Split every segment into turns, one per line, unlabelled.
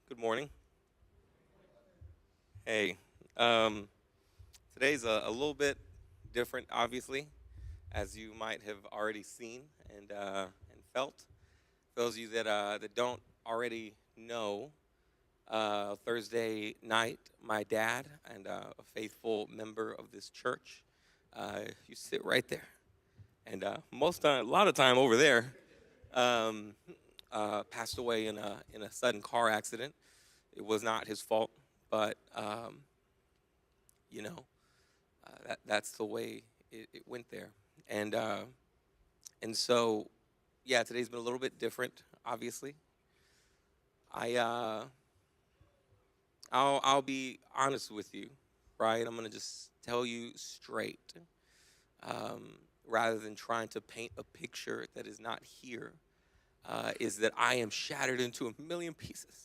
Good morning. Hey, um, today's a little bit different, obviously, as you might have already seen and felt. Those of you that don't already know, Thursday night, my dad and a faithful member of this church, you sit right there, and a lot of time over there, um, passed away in a sudden car accident. It was not his fault, but you know that's the way it went there. And uh, and so, yeah, today's been a little bit different. Obviously, I I'll be honest with you, right? I'm gonna just tell you straight, rather than trying to paint a picture that is not here. Is that I am shattered into a million pieces.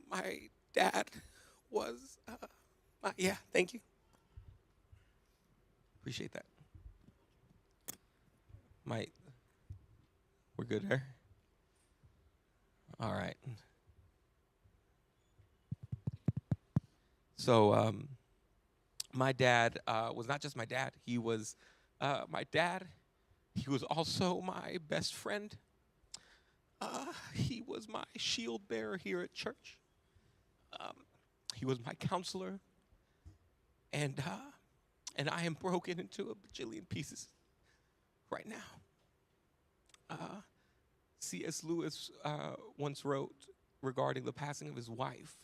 My dad was, yeah. Thank you, appreciate that. My, we're good there. All right. So my dad was not just my dad. He was my dad. He was also my best friend. He was my shield bearer here at church. Um, he was my counselor, and I am broken into a bajillion pieces right now. Uh, C.S. Lewis once wrote regarding the passing of his wife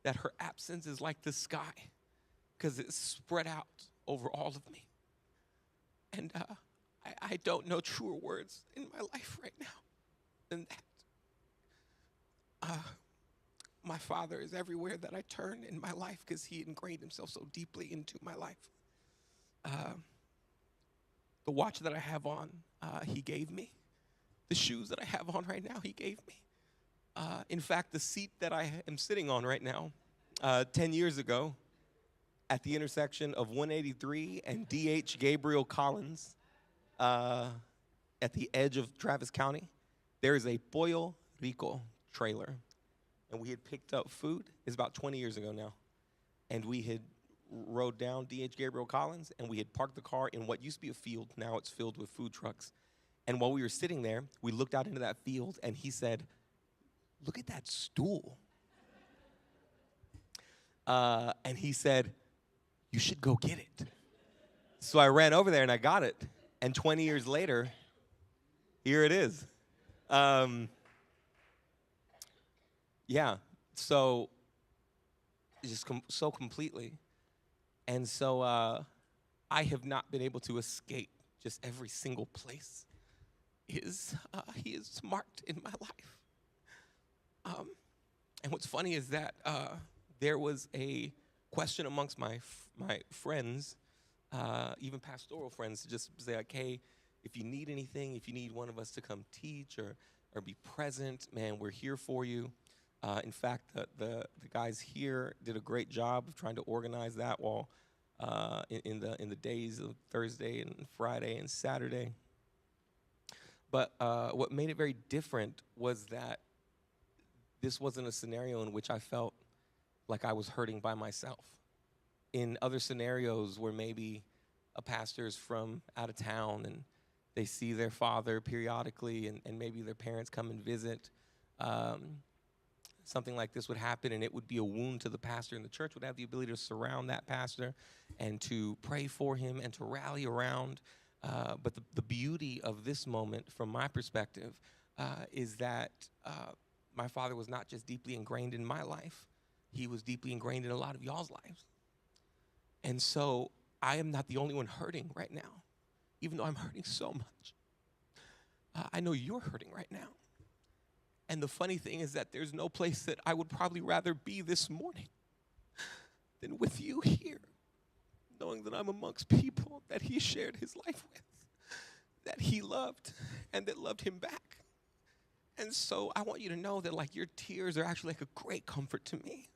that her absence is like the sky because it's spread out over all of me. And I don't know truer words in my life right now than that. Uh, my father is everywhere that I turn in my life because he ingrained himself so deeply into my life. Uh, the watch that I have on, he gave me. The shoes that I have on right now, he gave me. In fact, the seat that I am sitting on right now, 10 years ago, at the intersection of 183 and D.H. Gabriel Collins, uh, at the edge of Travis County, there is a Pollo Rico trailer. And we had picked up food. It's about 20 years ago now. And we had rode down D.H. Gabriel Collins, and we had parked the car in what used to be a field. Now it's filled with food trucks. And while we were sitting there, we looked out into that field, and he said, "Look at that stool." And he said, "You should go get it." So I ran over there and I got it. And 20 years later, here it is. Um, yeah. So just so completely. And so I have not been able to escape just every single place he is marked in my life. Um, and what's funny is that there was a question amongst my friends, even pastoral friends, to just say like, "Hey, if you need anything, if you need one of us to come teach or be present, man, we're here for you." In fact, the guys here did a great job of trying to organize that while in the days of Thursday and Friday and Saturday. But what made it very different was that this wasn't a scenario in which I felt like I was hurting by myself. In other scenarios where maybe a pastor is from out of town and they see their father periodically and maybe their parents come and visit, um, something like this would happen and it would be a wound to the pastor, and the church would have the ability to surround that pastor and to pray for him and to rally around. But the beauty of this moment, from my perspective, is that my father was not just deeply ingrained in my life, he was deeply ingrained in a lot of y'all's lives. And so I am not the only one hurting right now, even though I'm hurting so much. I know you're hurting right now. And the funny thing is that there's no place that I would probably rather be this morning than with you here, knowing that I'm amongst people that he shared his life with, that he loved, and that loved him back. And so I want you to know that like your tears are actually like a great comfort to me.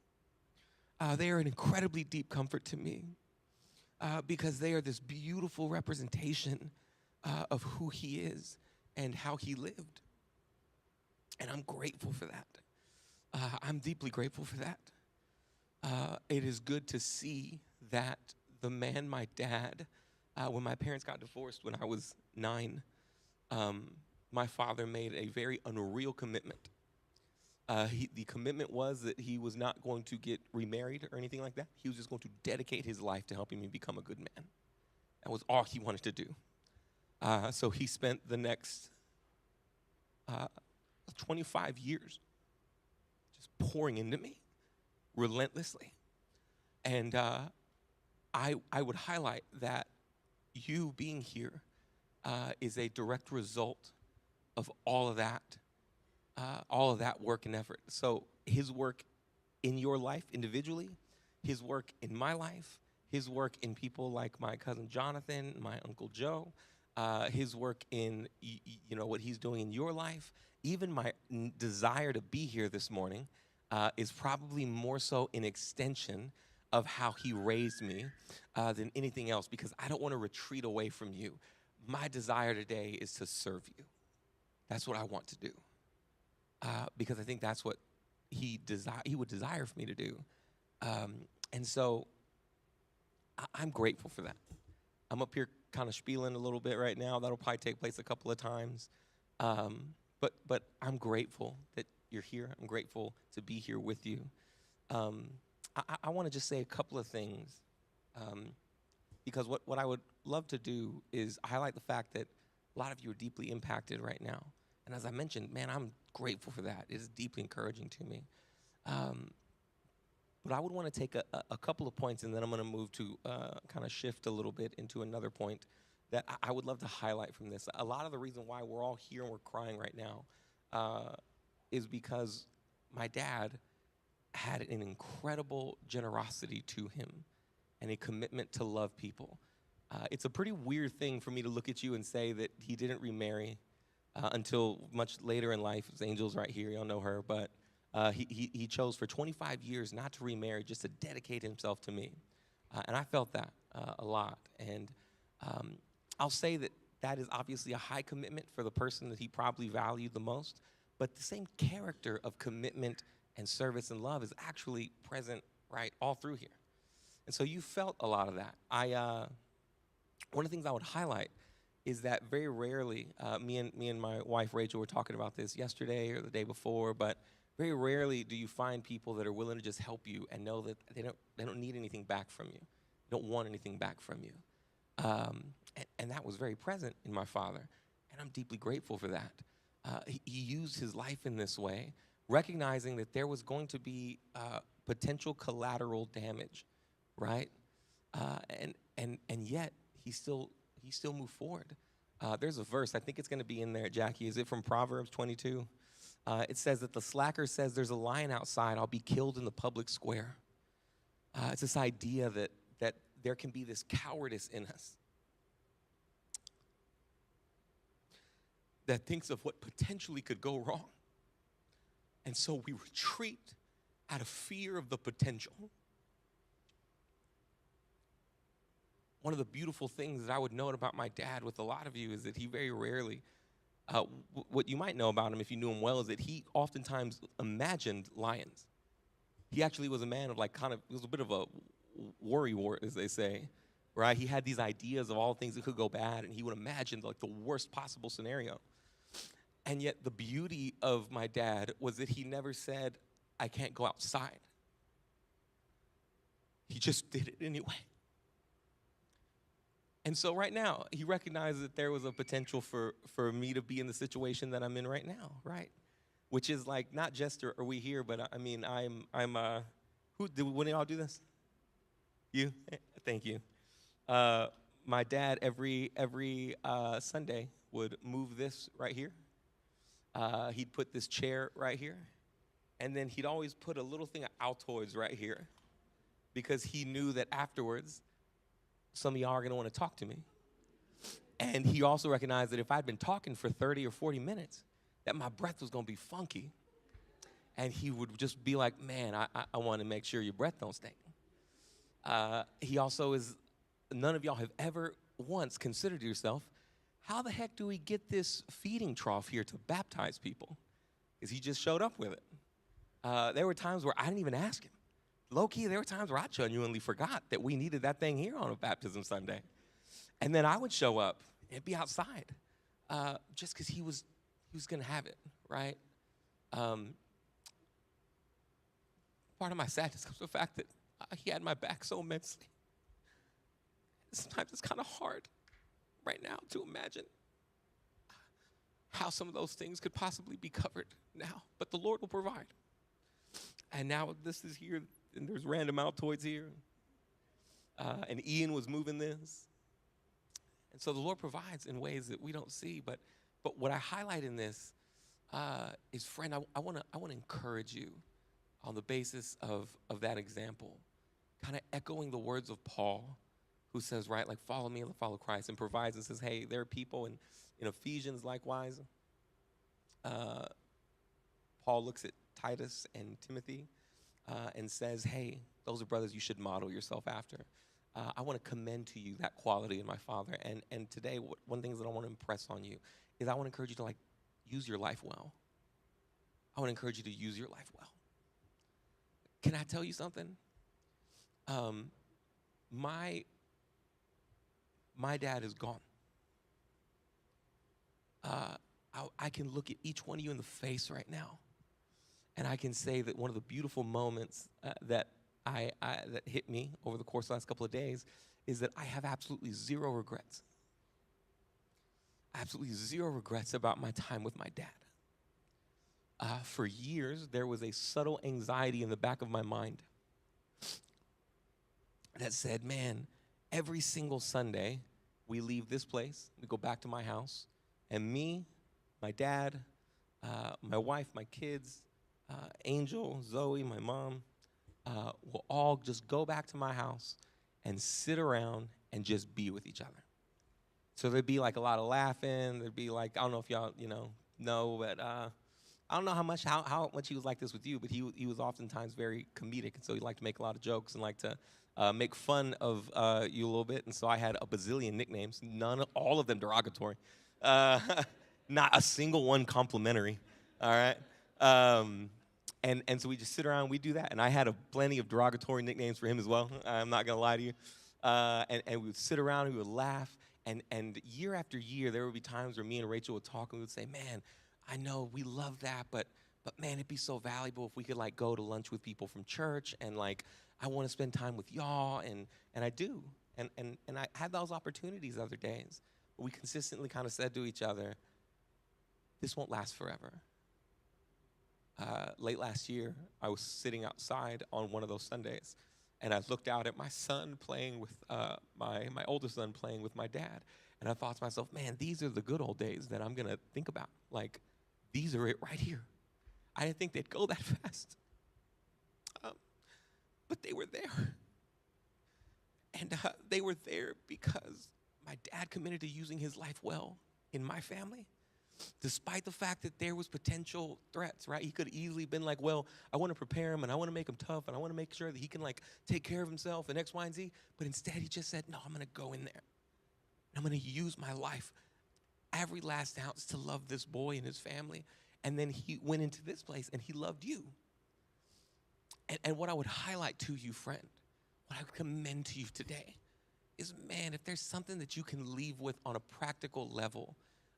They are an incredibly deep comfort to me because they are this beautiful representation of who he is and how he lived. And I'm grateful for that. I'm deeply grateful for that. It is good to see that the man, my dad, when my parents got divorced when I was 9, my father made a very unreal commitment. The commitment was that he was not going to get remarried or anything like that. He was just going to dedicate his life to helping me become a good man. That was all he wanted to do. So he spent the next 25 years just pouring into me relentlessly. And I would highlight that you being here is a direct result of all of that work and effort. So his work in your life individually, his work in my life, his work in people like my cousin Jonathan, my Uncle Joe, his work in what he's doing in your life, even my desire to be here this morning is probably more so an extension of how he raised me than anything else, because I don't want to retreat away from you. My desire today is to serve you. That's what I want to do, because I think that's what he would desire for me to do. And so I'm grateful for that. I'm up here kind of spieling a little bit right now. That'll probably take place a couple of times. But I'm grateful that you're here. I'm grateful to be here with you. I want to just say a couple of things, because what I would love to do is highlight the fact that a lot of you are deeply impacted right now. And as I mentioned, man, I'm grateful for that. It is deeply encouraging to me. But I would want to take a couple of points, and then I'm going to move to kind of shift a little bit into another point that I would love to highlight from this. A lot of the reason why we're all here and we're crying right now is because my dad had an incredible generosity to him and a commitment to love people. It's a pretty weird thing for me to look at you and say that he didn't remarry until much later in life. It's Angel's right here, y'all know her, but he chose for 25 years not to remarry, just to dedicate himself to me. And I felt that a lot. And I'll say that is obviously a high commitment for the person that he probably valued the most, but the same character of commitment and service and love is actually present right all through here. And so you felt a lot of that. One of the things I would highlight is that very rarely, me and my wife Rachel were talking about this yesterday or the day before, but very rarely do you find people that are willing to just help you and know that they don't need anything back from you. They don't want anything back from you. And that was very present in my father, and I'm deeply grateful for that. He used his life in this way, recognizing that there was going to be potential collateral damage, right? And yet he still moved forward. There's a verse, I think it's going to be in there, Jackie. Is it from Proverbs 22? It says that the slacker says, "There's a lion outside, I'll be killed in the public square." It's this idea that there can be this cowardice in us that thinks of what potentially could go wrong. And so we retreat out of fear of the potential. One of the beautiful things that I would note about my dad with a lot of you is that he very rarely, what you might know about him if you knew him well, is that he oftentimes imagined lions. He actually was a man of he was a bit of a worrywart, as they say, right? He had these ideas of all things that could go bad, and he would imagine the worst possible scenario. And yet the beauty of my dad was that he never said, "I can't go outside." He just did it anyway. And so right now, he recognized that there was a potential for me to be in the situation that I'm in right now, right? Which is not just are we here, but I mean, when did y'all do this? You? Thank you. My dad every Sunday would move this right here. He'd put this chair right here. And then he'd always put a little thing of Altoids right here, because he knew that afterwards, some of y'all are going to want to talk to me. And he also recognized that if I'd been talking for 30 or 40 minutes, that my breath was going to be funky. And he would just be like, "Man, I want to make sure your breath don't stink." He also none of y'all have ever once considered yourself, how the heck do we get this feeding trough here to baptize people? because he just showed up with it. There were times where I didn't even ask him. Low-key, there were times where I genuinely forgot that we needed that thing here on a baptism Sunday. And then I would show up and be outside just because he was going to have it, right? Part of my sadness comes from the fact that he had my back so immensely. Sometimes it's kind of hard right now to imagine how some of those things could possibly be covered now, but the Lord will provide. And now this is here, and there's random Altoids here, and Ian was moving this. And so the Lord provides in ways that we don't see, but what I highlight in this is, friend, I want to encourage you on the basis of that example, kind of echoing the words of Paul, who says, right, like, follow me and follow Christ, and provides and says, hey, there are people in Ephesians likewise. Paul looks at Titus and Timothy and says, hey, those are brothers you should model yourself after. I want to commend to you that quality in my Father. And today, one thing that I want to impress on you is I want to encourage you to, like, use your life well. I want to encourage you to use your life well. Can I tell you something? My dad is gone. I can look at each one of you in the face right now, and I can say that one of the beautiful moments that hit me over the course of the last couple of days is that I have absolutely zero regrets. Absolutely zero regrets about my time with my dad. For years, there was a subtle anxiety in the back of my mind that said, man, every single Sunday, we leave this place, we go back to my house, and me, my dad, my wife, my kids, Angel, Zoe, my mom, will all just go back to my house and sit around and just be with each other. So there'd be like a lot of laughing. There'd be like, I don't know if y'all, know, but I don't know how much he was like this with you, but he was oftentimes very comedic, and so he liked to make a lot of jokes and liked to make fun of you a little bit. And so I had a bazillion nicknames, all of them derogatory, not a single one complimentary. All right, and so we just sit around, we do that, and I had plenty of derogatory nicknames for him as well. I'm not gonna lie to you, and we would sit around, and we would laugh, and year after year, there would be times where me and Rachel would talk, and we would say, man, I know we love that, but man, it'd be so valuable if we could like go to lunch with people from church, and like I want to spend time with y'all, and I do, and I had those opportunities other days, but we consistently kind of said to each other, this won't last forever. Late last year, I was sitting outside on one of those Sundays, and I looked out at my son playing with my older son playing with my dad, and I thought to myself, man, these are the good old days that I'm gonna think about. Like, these are it right here. I didn't think they'd go that fast, but they were there, and they were there because my dad committed to using his life well in my family. Despite the fact that there was potential threats, right? He could have easily been like, well, I want to prepare him, and I want to make him tough, and I want to make sure that he can like take care of himself and X, Y, and Z. But instead, he just said, no, I'm going to go in there. I'm going to use my life, every last ounce, to love this boy and his family. And then he went into this place, and he loved you. And what I would highlight to you, friend, what I would commend to you today is, man, if there's something that you can leave with on a practical level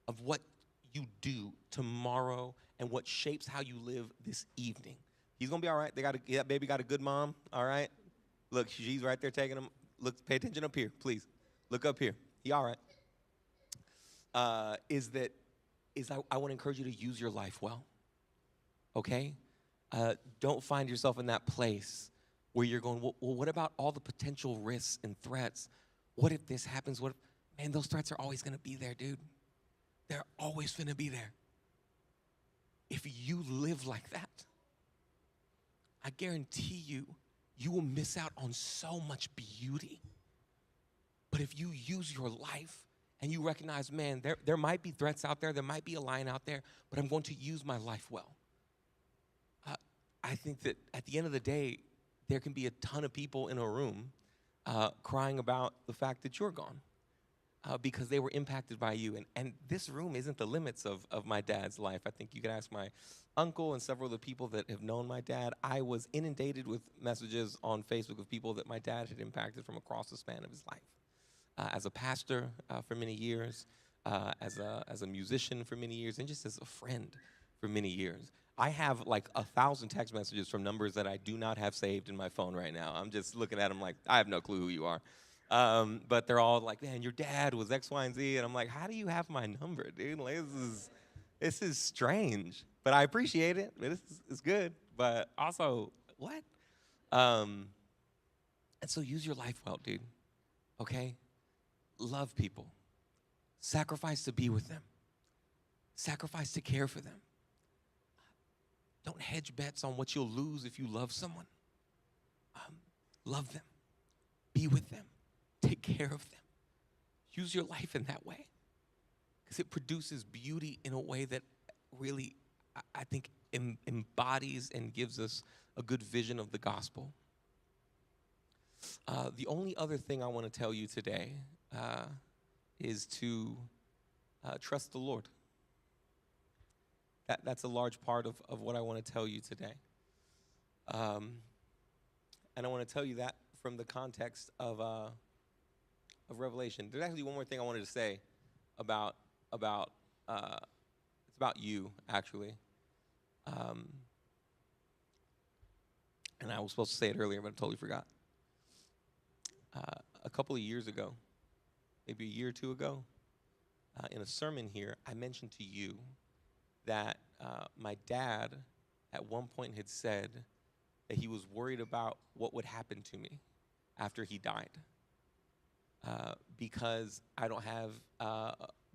of what you do tomorrow and what shapes how you live this evening. He's gonna be all right. That baby got a good mom, all right? Look, she's right there taking him. Look, pay attention up here, please. Look up here. He all right. I want to encourage you to use your life well, okay? Don't find yourself in that place where you're going, well, what about all the potential risks and threats? What if this happens? Man, those threats are always gonna be there, dude. They're always finna be there. If you live like that, I guarantee you will miss out on so much beauty. But if you use your life and you recognize, man, there might be threats out there might be a lion out there, but I'm going to use my life well. I think that at the end of the day, there can be a ton of people in a room crying about the fact that you're gone. because they were impacted by you. And this room isn't the limits of my dad's life. I think you can ask my uncle and several of the people that have known my dad. I was inundated with messages on Facebook of people that my dad had impacted from across the span of his life. As a pastor for many years, as a musician for many years, and just as a friend for many years. I have like 1,000 text messages from numbers that I do not have saved in my phone right now. I'm just looking at them like, I have no clue who you are. But they're all like, man, your dad was X, Y, and Z. And I'm like, how do you have my number, dude? Like, this is strange. But I appreciate it. It's good. But also, what? And so use your life well, dude. Okay? Love people. Sacrifice to be with them. Sacrifice to care for them. Don't hedge bets on what you'll lose if you love someone. Love them. Be with them. Take care of them. Use your life in that way. Because it produces beauty in a way that really, I think, embodies and gives us a good vision of the gospel. The only other thing I want to tell you today is to trust the Lord. That's a large part of what I want to tell you today. And I want to tell you that from the context of Revelation. There's actually one more thing I wanted to say about it's about you, actually. And I was supposed to say it earlier, but I totally forgot. A couple of years ago, maybe a year or two ago, in a sermon here, I mentioned to you that my dad at one point had said that he was worried about what would happen to me after he died because I don't have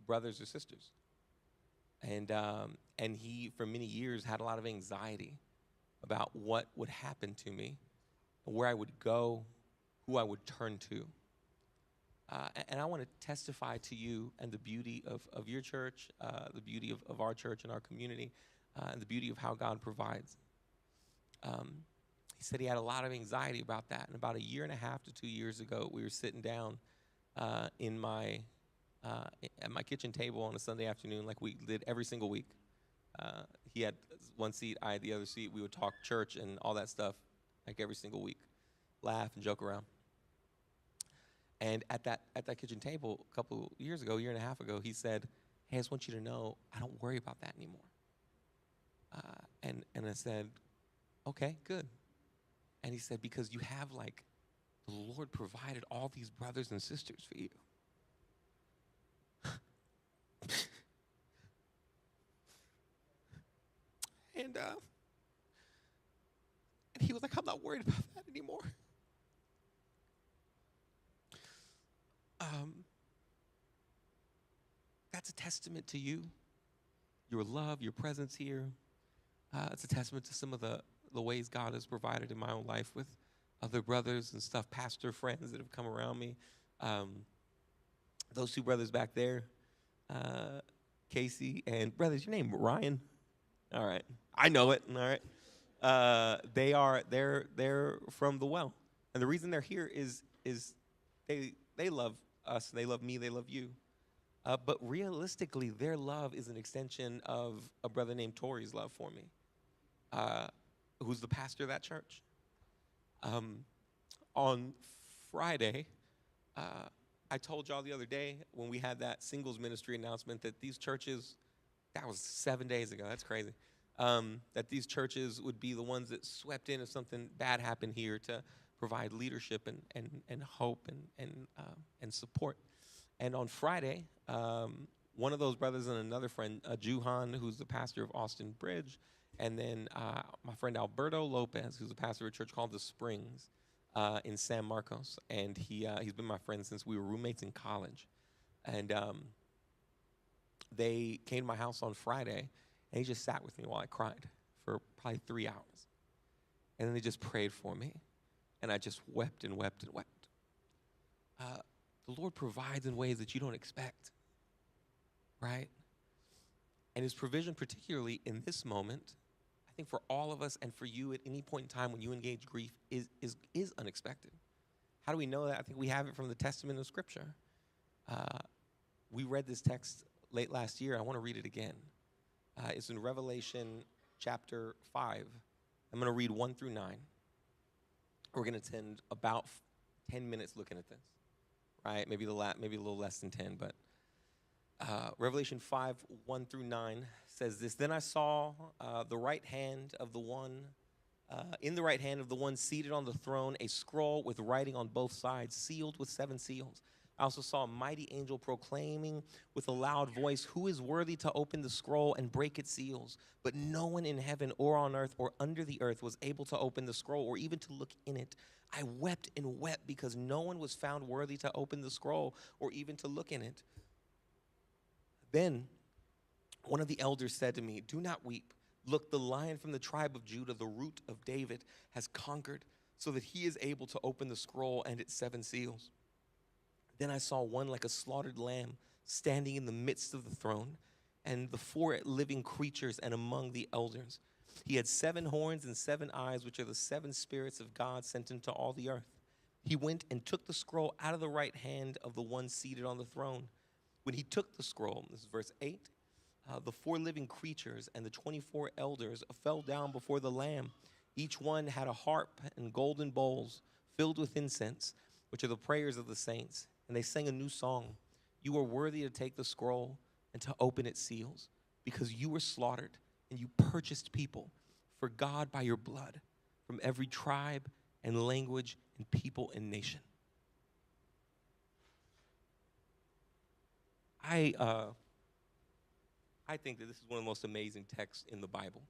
brothers or sisters. And he, for many years, had a lot of anxiety about what would happen to me, where I would go, who I would turn to. And I want to testify to you and the beauty of your church, the beauty of our church and our community, and the beauty of how God provides. He said he had a lot of anxiety about that. And about 1.5 to 2 years ago, we were sitting down at my kitchen table on a Sunday afternoon like we did every single week. He had one seat, I had the other seat. We would talk church and all that stuff like every single week, laugh and joke around. And at that kitchen table a couple years ago, 1.5 ago, he said, hey, I just want you to know I don't worry about that anymore. And I said, okay, good. And he said, because you have like, the Lord provided all these brothers and sisters for you. And he was like, I'm not worried about that anymore. That's a testament to you, your love, your presence here. It's a testament to some of the ways God has provided in my own life with other brothers and stuff, pastor friends that have come around me. Those two brothers back there, Casey and brothers, your name Ryan? All right, I know it. All right, they're from the Well, and the reason they're here is they love us, they love me, they love you. But realistically, their love is an extension of a brother named Tori's love for me, who's the pastor of that church. On Friday, I told y'all the other day when we had that singles ministry announcement that these churches, that was 7 days ago, that's crazy, that these churches would be the ones that swept in if something bad happened here to provide leadership and hope and support. And on Friday, one of those brothers and another friend, Juhan, who's the pastor of Austin Bridge, and then my friend Alberto Lopez, who's a pastor of a church called The Springs in San Marcos. And he's been my friend since we were roommates in college. And they came to my house on Friday, and he just sat with me while I cried for probably 3 hours. And then they just prayed for me, and I just wept and wept and wept. The Lord provides in ways that you don't expect, right? And his provision, particularly in this moment, I think for all of us and for you at any point in time when you engage grief, is unexpected. How do we know that? I think we have it from the testament of Scripture. we read this text late last year. I want to read it again. It's in Revelation chapter 5. I'm going to read 1 through 9. We're going to spend about 10 minutes looking at this, right? Maybe a little less than 10, but Revelation 5, 1 through 9 says this. Then I saw the right hand of the one, in the right hand of the one seated on the throne, a scroll with writing on both sides, sealed with 7 seals. I also saw a mighty angel proclaiming with a loud voice, "Who is worthy to open the scroll and break its seals?" But no one in heaven or on earth or under the earth was able to open the scroll or even to look in it. I wept and wept because no one was found worthy to open the scroll or even to look in it. Then one of the elders said to me, "Do not weep. Look, the Lion from the tribe of Judah, the Root of David, has conquered so that he is able to open the scroll and its 7 seals." Then I saw one like a slaughtered lamb standing in the midst of the throne and the 4 living creatures and among the elders. He had 7 horns and 7 eyes, which are the 7 spirits of God sent into all the earth. He went and took the scroll out of the right hand of the one seated on the throne. When he took the scroll, this is verse 8, the 4 living creatures and the 24 elders fell down before the Lamb. Each one had a harp and golden bowls filled with incense, which are the prayers of the saints. And they sang a new song. "You are worthy to take the scroll and to open its seals, because you were slaughtered and you purchased people for God by your blood from every tribe and language and people and nation." I think that this is one of the most amazing texts in the Bible.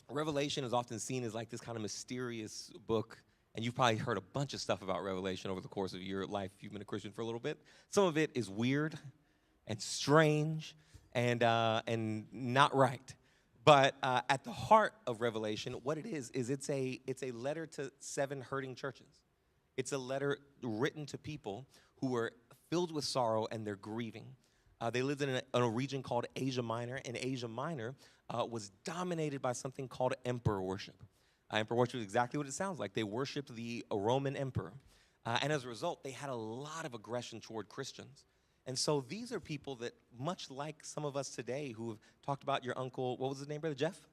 Revelation is often seen as like this kind of mysterious book. And you've probably heard a bunch of stuff about Revelation over the course of your life if you've been a Christian for a little bit. Some of it is weird and strange and not right. But at the heart of Revelation, what it is it's a letter to 7 hurting churches. It's a letter written to people who are filled with sorrow and they're grieving. They lived in a region called Asia Minor, and Asia Minor was dominated by something called emperor worship. Emperor worship is exactly what it sounds like. They worshiped the Roman emperor. And as a result, they had a lot of aggression toward Christians. And so these are people that, much like some of us today who have talked about your uncle, what was his name, Brother Jeff?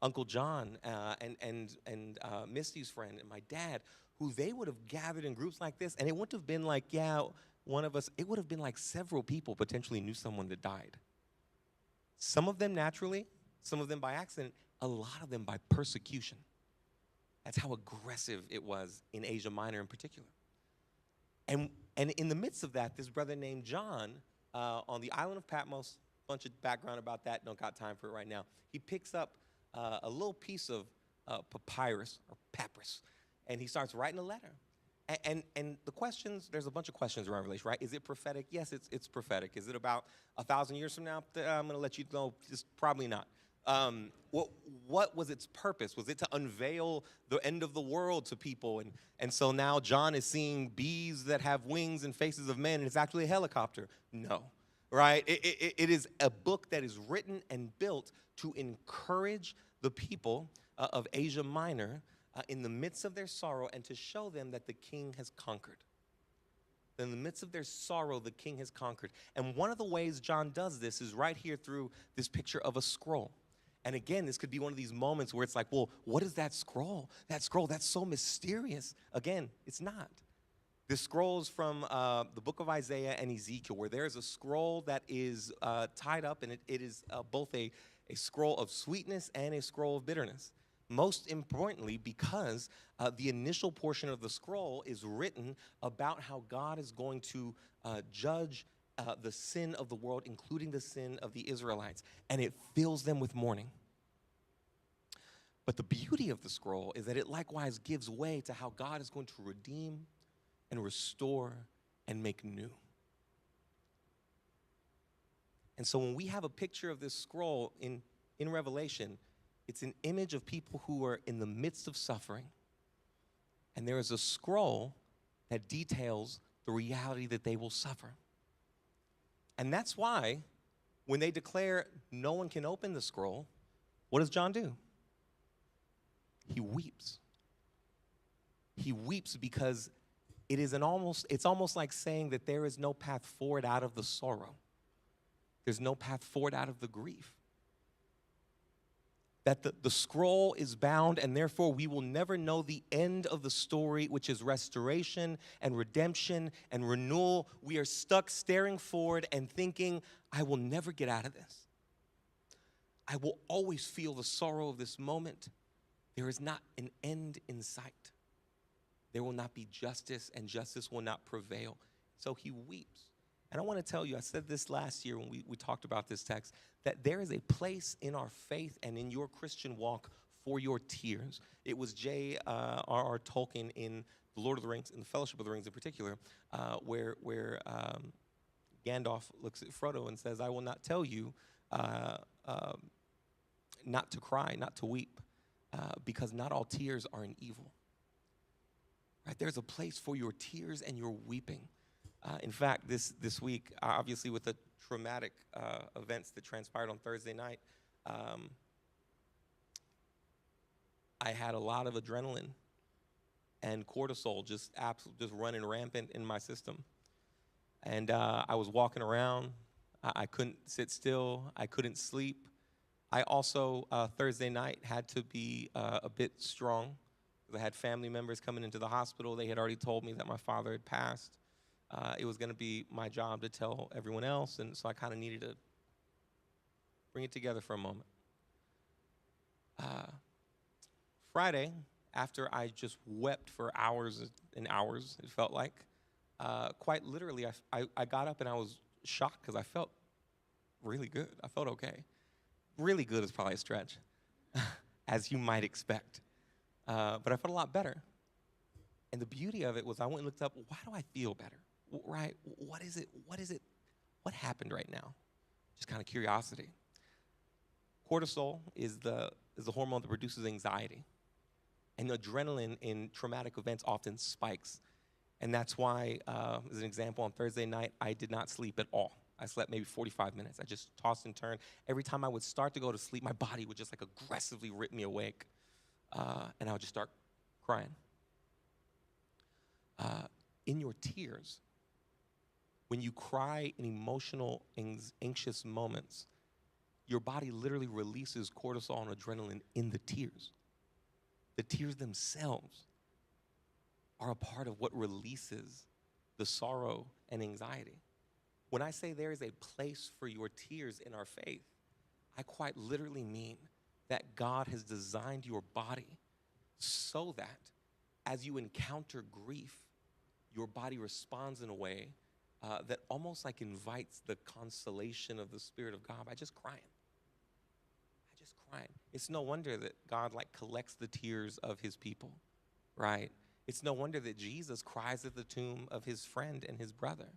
Uncle John and Misty's friend and my dad, who they would have gathered in groups like this. And it wouldn't have been like, one of us. It would have been like several people potentially knew someone that died. Some of them naturally, some of them by accident, a lot of them by persecution. That's how aggressive it was in Asia Minor in particular. And in the midst of that, this brother named John on the island of Patmos, bunch of background about that, don't got time for it right now. He picks up a little piece of papyrus or papyrus, and he starts writing a letter. And the questions, there's a bunch of questions around Revelation, right? Is it prophetic? Yes, it's prophetic. Is it about 1,000 years from now? I'm going to let you know, just probably not. What was its purpose? Was it to unveil the end of the world to people? And so now John is seeing bees that have wings and faces of men, and it's actually a helicopter. No, right? It is a book that is written and built to encourage the people of Asia Minor in the midst of their sorrow and to show them that the king has conquered. In the midst of their sorrow, the king has conquered. And one of the ways John does this is right here through this picture of a scroll. And again, this could be one of these moments where it's like, well, what is that scroll? That scroll, that's so mysterious. Again, it's not. This scroll is from the book of Isaiah and Ezekiel, where there is a scroll that is tied up, and it is both a scroll of sweetness and a scroll of bitterness. Most importantly, because the initial portion of the scroll is written about how God is going to judge the sin of the world, including the sin of the Israelites, and it fills them with mourning. But the beauty of the scroll is that it likewise gives way to how God is going to redeem and restore and make new. And so when we have a picture of this scroll in Revelation, it's an image of people who are in the midst of suffering. And there is a scroll that details the reality that they will suffer. And that's why when they declare no one can open the scroll, what does John do? He weeps. He weeps because It's almost like saying that there is no path forward out of the sorrow. There's no path forward out of the grief. That the scroll is bound, and therefore we will never know the end of the story, which is restoration and redemption and renewal. We are stuck staring forward and thinking, I will never get out of this. I will always feel the sorrow of this moment. There is not an end in sight. There will not be justice, and justice will not prevail. So he weeps. And I want to tell you, I said this last year when we talked about this text, that there is a place in our faith and in your Christian walk for your tears. It was J.R.R. Tolkien in The Lord of the Rings, in the Fellowship of the Rings in particular, where Gandalf looks at Frodo and says, I will not tell you not to cry, not to weep, because not all tears are an evil. Right? There's a place for your tears and your weeping. In fact, this week, obviously with the traumatic events that transpired on Thursday night, I had a lot of adrenaline and cortisol just running rampant in my system. And I was walking around. I couldn't sit still. I couldn't sleep. I also, Thursday night, had to be a bit strong. I had family members coming into the hospital. They had already told me that my father had passed. It was going to be my job to tell everyone else, and so I kind of needed to bring it together for a moment. Friday, after I just wept for hours and hours, it felt like, quite literally, I got up and I was shocked because I felt really good. I felt okay. Really good is probably a stretch, as you might expect. But I felt a lot better. And the beauty of it was I went and looked up, why do I feel better? Right? What is it? What happened right now? Just kind of curiosity. Cortisol is the hormone that produces anxiety. And adrenaline in traumatic events often spikes. And that's why, as an example, on Thursday night, I did not sleep at all. I slept maybe 45 minutes. I just tossed and turned. Every time I would start to go to sleep, my body would just like aggressively rip me awake. And I would just start crying. In your tears, when you cry in emotional, anxious moments, your body literally releases cortisol and adrenaline in the tears. The tears themselves are a part of what releases the sorrow and anxiety. When I say there is a place for your tears in our faith, I quite literally mean that God has designed your body so that as you encounter grief, your body responds in a way that almost like invites the consolation of the Spirit of God by just crying. It's no wonder that God collects the tears of his people, right? It's no wonder that Jesus cries at the tomb of his friend and his brother.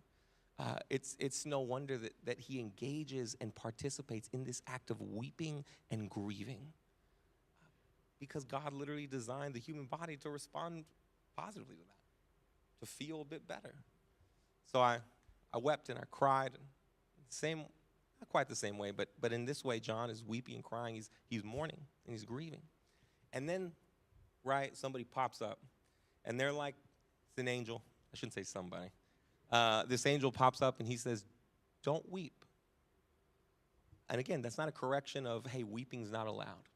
It's no wonder that he engages and participates in this act of weeping and grieving, because God literally designed the human body to respond positively to that, to feel a bit better. So I wept and I cried. Not quite the same way, but in this way, John is weeping and crying. He's mourning and he's grieving. And then, right, somebody pops up, and they're like, it's an angel. I shouldn't say somebody. This angel pops up and he says, don't weep. And again, that's not a correction of, hey, weeping's not allowed.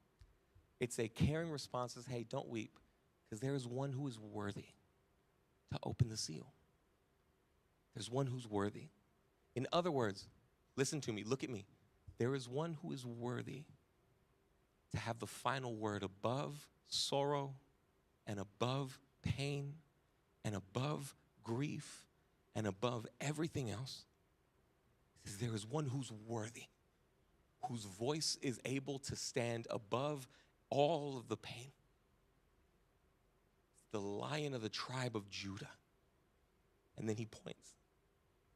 It's a caring response that says, hey, don't weep, because there is one who is worthy to open the seal. There's one who's worthy. In other words, listen to me, look at me. There is one who is worthy to have the final word above sorrow and above pain and above grief and above everything else. He says there is one who's worthy, whose voice is able to stand above all of the pain. The Lion of the tribe of Judah. And then he points.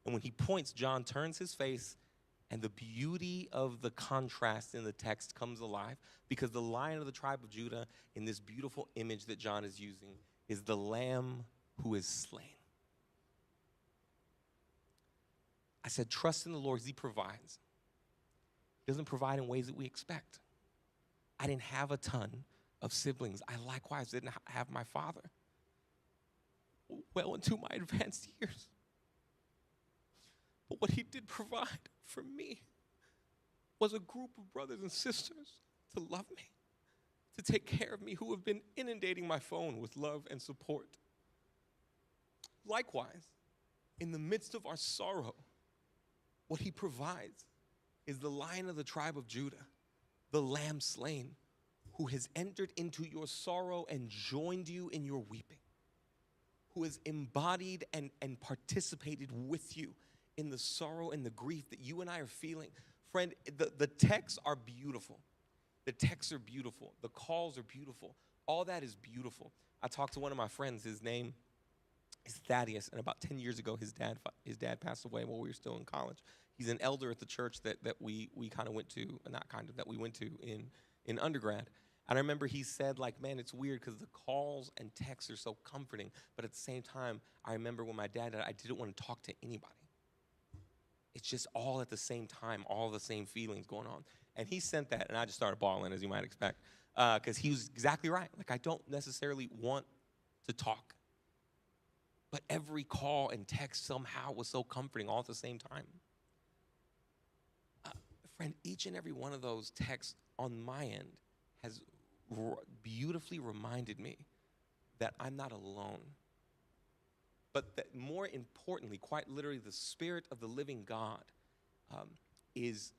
And when he points, John turns his face, and the beauty of the contrast in the text comes alive, because the Lion of the tribe of Judah, in this beautiful image that John is using, is the Lamb who is slain. I said, trust in the Lord as he provides. He doesn't provide in ways that we expect. I didn't have a ton of siblings. I likewise didn't have my father. well into my advanced years. But what he did provide for me was a group of brothers and sisters to love me, to take care of me, who have been inundating my phone with love and support. Likewise, in the midst of our sorrow, what he provides is the Lion of the tribe of Judah, the Lamb slain, who has entered into your sorrow and joined you in your weeping, who has embodied and participated with you in the sorrow and the grief that you and I are feeling. Friend, the texts are beautiful. The texts are beautiful. The calls are beautiful. All that is beautiful. I talked to one of my friends. His name is Thaddeus, and about 10 years ago, his dad passed away while we were still in college. He's an elder at the church that we kind of went to, that we went to in undergrad. And I remember he said, like, man, it's weird because the calls and texts are so comforting, but at the same time, I remember when my dad died, I didn't want to talk to anybody. It's just all at the same time, all the same feelings going on. And he sent that, and I just started bawling, as you might expect, because he was exactly right. Like, I don't necessarily want to talk. But every call and text somehow was so comforting all at the same time. Friend, each and every one of those texts on my end has beautifully reminded me that I'm not alone. But that more importantly, quite literally, the Spirit of the living God is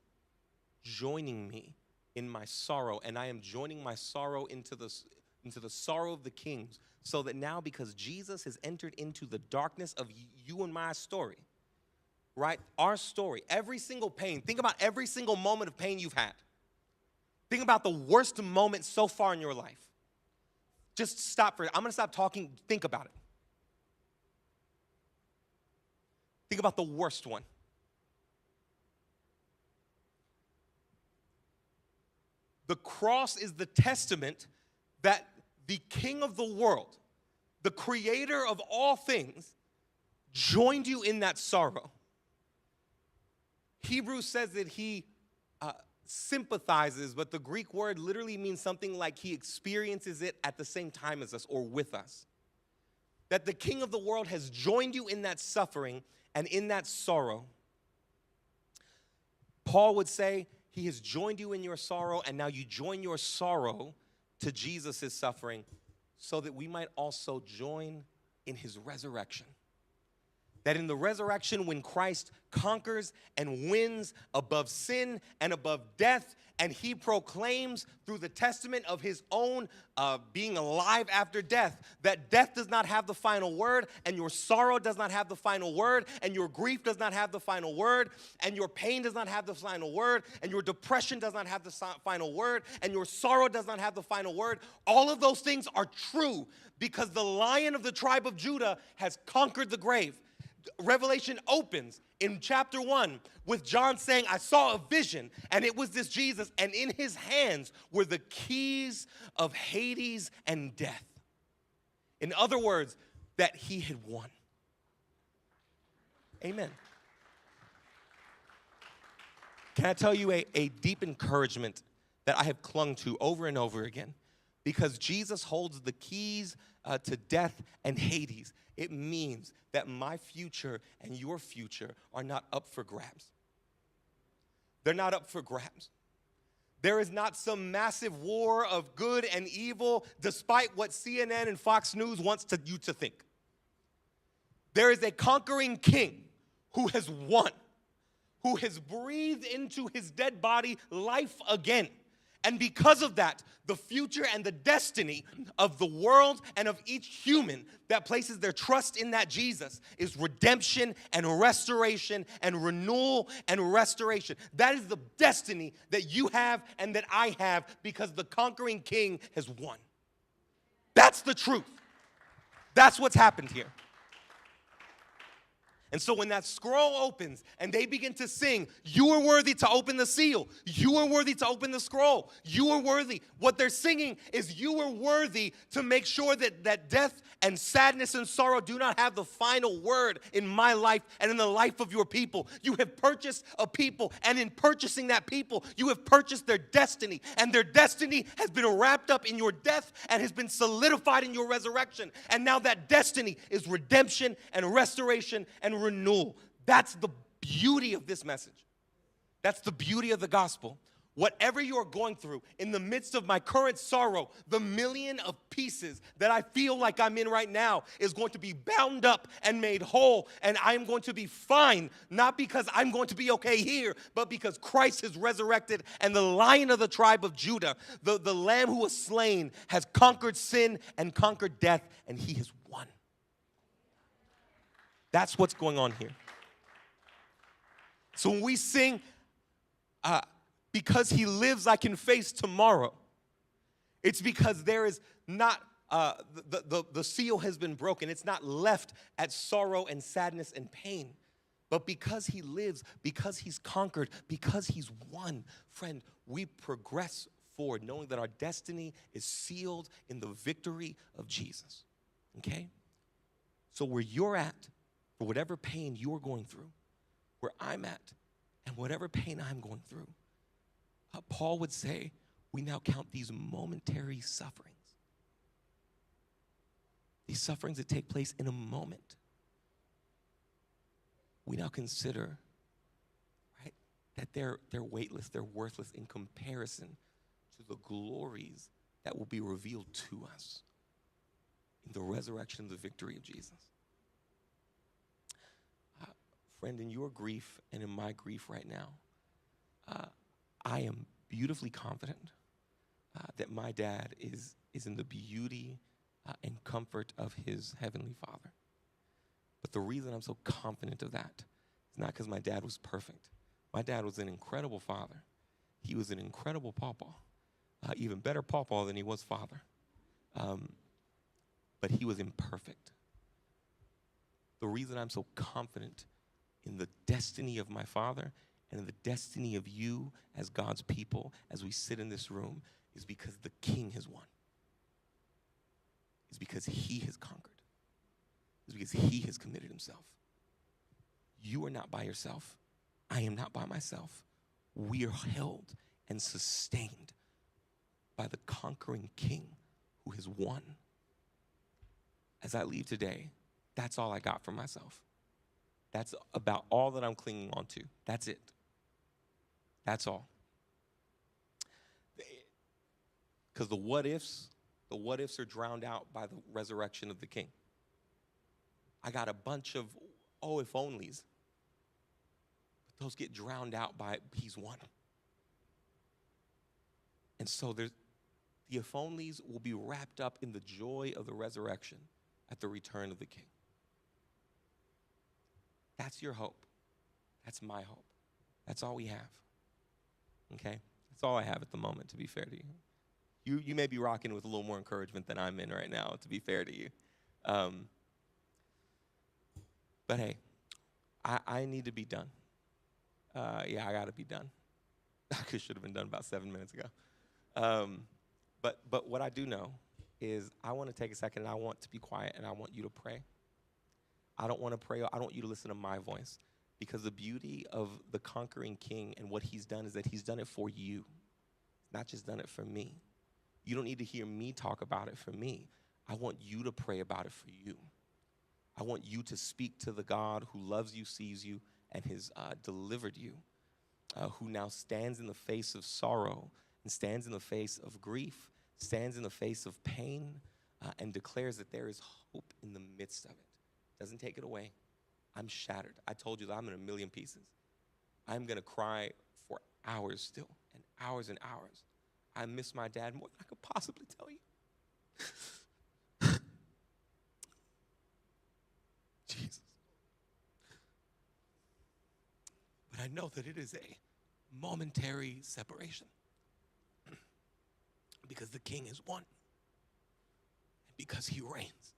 joining me in my sorrow, and I am joining my sorrow into the sorrow of the kings, so that now, because Jesus has entered into the darkness of you and my story, right? Our story, every single pain. Think about every single moment of pain you've had. Think about the worst moment so far in your life. Just stop for it. I'm going to stop talking. Think about it. Think about the worst one. The cross is the testament that the King of the world, the creator of all things, joined you in that sorrow. Hebrews says that he sympathizes, but the Greek word literally means something like he experiences it at the same time as us or with us. That the King of the world has joined you in that suffering and in that sorrow. Paul would say he has joined you in your sorrow, and now you join your sorrow to Jesus' suffering, so that we might also join in his resurrection. That in the resurrection, when Christ conquers and wins above sin and above death, and he proclaims through the testament of his own being alive after death, that death does not have the final word, and your sorrow does not have the final word, and your grief does not have the final word, and your pain does not have the final word, and your depression does not have the final word, and your sorrow does not have the final word. All of those things are true because the Lion of the tribe of Judah has conquered the grave. Revelation opens in chapter 1 with John saying, I saw a vision, and it was this Jesus, and in his hands were the keys of Hades and death. In other words, that he had won. Amen. Can I tell you a deep encouragement that I have clung to over and over again? Because Jesus holds the keys to death and Hades. It means that my future and your future are not up for grabs. They're not up for grabs. There is not some massive war of good and evil, despite what CNN and Fox News wants you to think. There is a conquering king who has won, who has breathed into his dead body life again. And because of that, the future and the destiny of the world and of each human that places their trust in that Jesus is redemption and restoration and renewal and restoration. That is the destiny that you have and that I have, because the conquering king has won. That's the truth. That's what's happened here. And so when that scroll opens and they begin to sing, you are worthy to open the seal. You are worthy to open the scroll. You are worthy. What they're singing is you are worthy to make sure that death and sadness and sorrow do not have the final word in my life and in the life of your people. You have purchased a people, and in purchasing that people, you have purchased their destiny. And their destiny has been wrapped up in your death and has been solidified in your resurrection. And now that destiny is redemption and restoration and renewal. That's the beauty of this message. That's the beauty of the gospel. Whatever you're going through, in the midst of my current sorrow, the million of pieces that I feel like I'm in right now is going to be bound up and made whole, and I'm going to be fine, not because I'm going to be okay here, but because Christ is resurrected, and the Lion of the tribe of Judah, the Lamb who was slain, has conquered sin and conquered death, and he has won. That's what's going on here. So when we sing, because he lives, I can face tomorrow, it's because there is not, the seal has been broken. It's not left at sorrow and sadness and pain. But because he lives, because he's conquered, because he's won, friend, we progress forward knowing that our destiny is sealed in the victory of Jesus. Okay? So where you're at, for whatever pain you're going through, where I'm at, and whatever pain I'm going through, Paul would say, we now count these momentary sufferings. These sufferings that take place in a moment. We now consider, right, that they're weightless, they're worthless in comparison to the glories that will be revealed to us in the resurrection and the victory of Jesus. Friend, in your grief and in my grief right now, I am beautifully confident that my dad is in the beauty and comfort of his heavenly Father. But the reason I'm so confident of that is not because my dad was perfect. My dad was an incredible father. He was an incredible pawpaw, even better pawpaw than he was father. But he was imperfect. The reason I'm so confident in the destiny of my Father and in the destiny of you as God's people as we sit in this room is because the King has won. It's because he has conquered. It's because he has committed himself. You are not by yourself. I am not by myself. We are held and sustained by the conquering King who has won. As I leave today, that's all I got for myself. That's about all that I'm clinging on to. That's it. That's all. Because the what ifs are drowned out by the resurrection of the King. I got a bunch of if onlys. But those get drowned out by he's won. And so the if onlys will be wrapped up in the joy of the resurrection at the return of the King. That's your hope. That's my hope. That's all we have. Okay? That's all I have at the moment, to be fair to you. You may be rocking with a little more encouragement than I'm in right now, to be fair to you. But hey, I need to be done. I got to be done. I should have been done about 7 minutes ago. But what I do know is I want to take a second and I want to be quiet and I want you to pray. I don't want to pray. I don't want you to listen to my voice, because the beauty of the conquering King and what he's done is that he's done it for you, not just done it for me. You don't need to hear me talk about it for me. I want you to pray about it for you. I want you to speak to the God who loves you, sees you, and has delivered you, who now stands in the face of sorrow and stands in the face of grief, stands in the face of pain, and declares that there is hope in the midst of it. Doesn't take it away. I'm shattered. I told you that I'm in a million pieces. I'm going to cry for hours still, and hours and hours. I miss my dad more than I could possibly tell you. Jesus. But I know that it is a momentary separation because the King has won and because he reigns.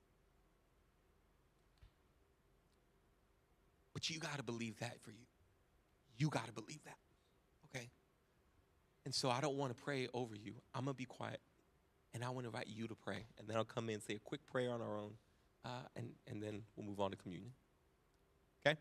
But you got to believe that for you. You got to believe that, okay? And so I don't want to pray over you. I'm going to be quiet, and I want to invite you to pray. And then I'll come in and say a quick prayer on our own, and then we'll move on to communion, okay?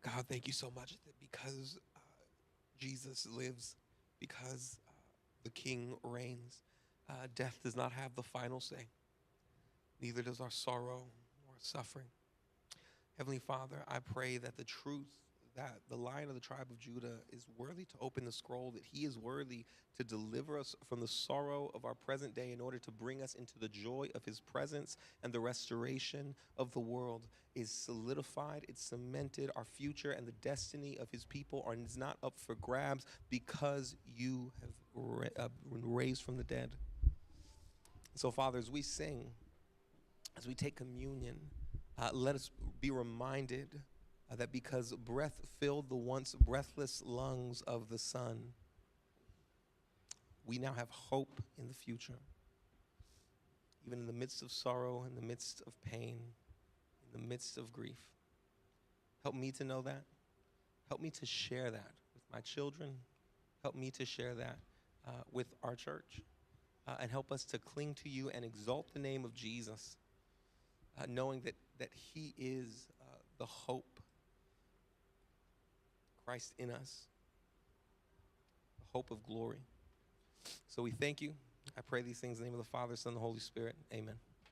God, thank you so much that because Jesus lives, because the King reigns, death does not have the final say. Neither does our sorrow or suffering. Heavenly Father, I pray that the truth that the Lion of the tribe of Judah is worthy to open the scroll, that he is worthy to deliver us from the sorrow of our present day in order to bring us into the joy of his presence and the restoration of the world is solidified, it's cemented. Our future and the destiny of his people is not up for grabs because you have been raised from the dead. So, Father, as we sing, as we take communion, let us be reminded that because breath filled the once breathless lungs of the Son, we now have hope in the future. Even in the midst of sorrow, in the midst of pain, in the midst of grief. Help me to know that. Help me to share that with my children. Help me to share that with our church. And help us to cling to you and exalt the name of Jesus, knowing that he is the hope, Christ in us, the hope of glory. So we thank you. I pray these things in the name of the Father, Son, and the Holy Spirit. Amen.